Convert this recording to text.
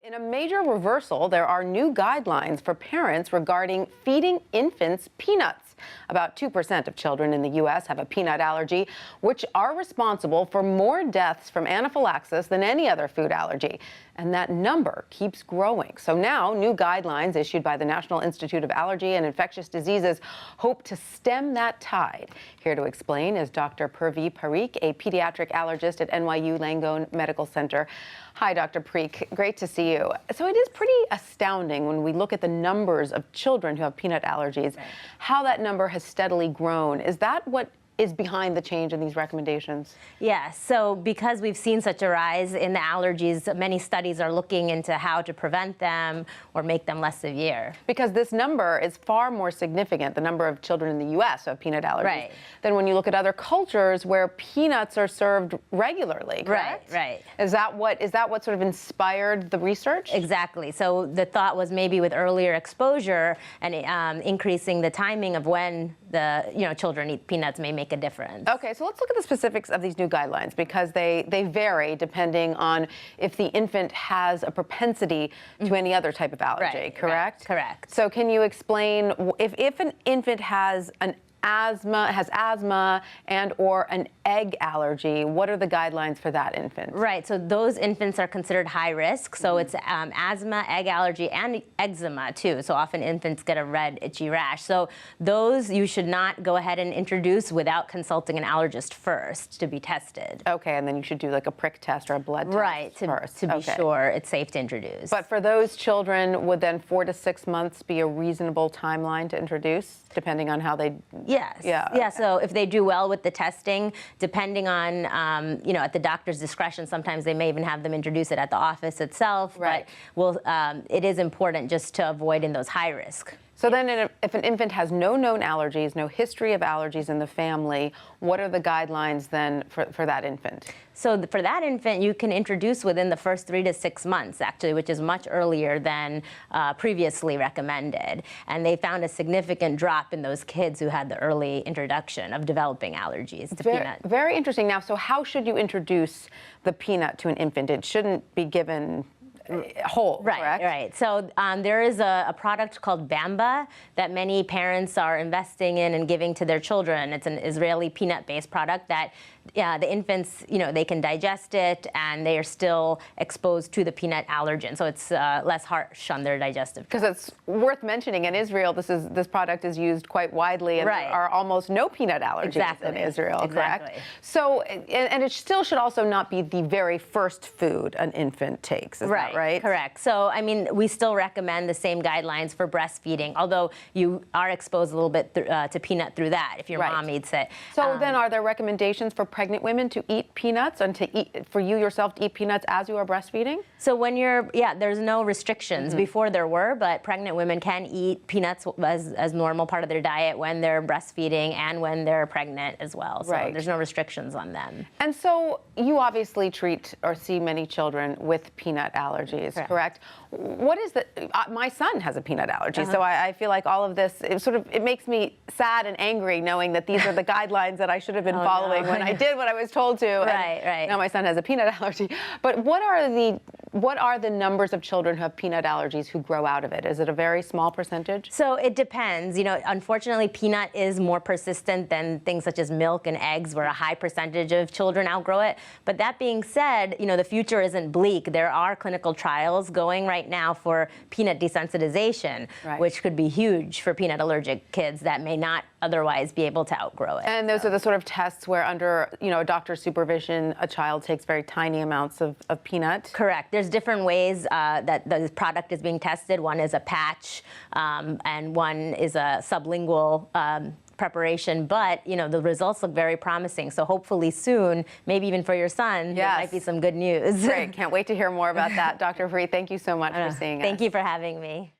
In a major reversal, there are new guidelines for parents regarding feeding infants peanuts. About 2% of children in the U.S. have a peanut allergy, which are responsible for more deaths from anaphylaxis than any other food allergy. And that number keeps growing. So now, new guidelines issued by the National Institute of Allergy and Infectious Diseases hope to stem that tide. Here to explain is Dr. Purvi Parikh, a pediatric allergist at NYU Langone Medical Center. Hi, Dr. Parikh. Great to see you. So it is pretty astounding when we look at the numbers of children who have peanut allergies, how that number has steadily grown. Is that what is behind the change in these recommendations? Yeah, so because we've seen such a rise in the allergies, many studies are looking into how to prevent them or make them less severe. Because this number is far more significant, the number of children in the U.S. who have peanut allergies, than when you look at other cultures where peanuts are served regularly, correct? Right. Is that what sort of inspired the research? Exactly. So the thought was maybe with earlier exposure and increasing the timing of when the children eat peanuts may make a difference. Okay, so let's look at the specifics of these new guidelines because they vary depending on if the infant has a propensity to any other type of allergy, correct? Correct. So can you explain if an infant has asthma and or an egg allergy, what are the guidelines for that infant? Right, so those infants are considered high risk. So it's asthma, egg allergy, and eczema too. So often infants get a red, itchy rash. So those you should not go ahead and introduce without consulting an allergist first to be tested. Okay, and then you should do like a prick test or a blood test first. To be sure it's safe to introduce. But for those children, would then 4 to 6 months be a reasonable timeline to introduce, depending on how they... Yes. Yeah. So if they do well with the testing, depending on at the doctor's discretion, sometimes they may even have them introduce it at the office itself. Right. But it is important just to avoid in those high risk. So then if an infant has no known allergies, no history of allergies in the family, what are the guidelines then for that infant? So for that infant, you can introduce within the first 3 to 6 months, actually, which is much earlier than previously recommended. And they found a significant drop in those kids who had the early introduction of developing allergies to peanut. Very interesting. Now, so how should you introduce the peanut to an infant? It shouldn't be given whole, correct? Right. So there is a product called Bamba that many parents are investing in and giving to their children. It's an Israeli peanut-based product that the infants, they can digest it and they are still exposed to the peanut allergen. So it's less harsh on their digestive tract. Because it's worth mentioning, in Israel, this product is used quite widely, and there are almost no peanut allergies in Israel, correct? So, and it still should also not be the very first food an infant takes, is that right? Correct. So, I mean, we still recommend the same guidelines for breastfeeding, although you are exposed a little bit to peanut through that if your mom eats it. So then are there recommendations for pregnant women to eat peanuts and for you yourself to eat peanuts as you are breastfeeding? So when there's no restrictions. Before there were, but pregnant women can eat peanuts as normal part of their diet when they're breastfeeding and when they're pregnant as well. So there's no restrictions on them. And so you obviously treat or see many children with peanut allergies, correct? What is my son has a peanut allergy, so I feel like all of this, it makes me sad and angry knowing that these are the guidelines that I should have been following when I did what I was told to. Right. Now my son has a peanut allergy. But what are the numbers of children who have peanut allergies who grow out of it? Is it a very small percentage? So it depends. Unfortunately, peanut is more persistent than things such as milk and eggs, where a high percentage of children outgrow it. But that being said, the future isn't bleak. There are clinical trials going right now for peanut desensitization, which could be huge for peanut allergic kids that may not otherwise be able to outgrow it. And those are the sort of tests where under a doctor's supervision, a child takes very tiny amounts of peanut? Correct. There's different ways that the product is being tested. One is a patch, and one is a sublingual preparation, but the results look very promising. So hopefully soon, maybe even for your son, there might be some good news. Great, can't wait to hear more about that. Dr. Purvi, thank you so much for seeing us. Thank you for having me.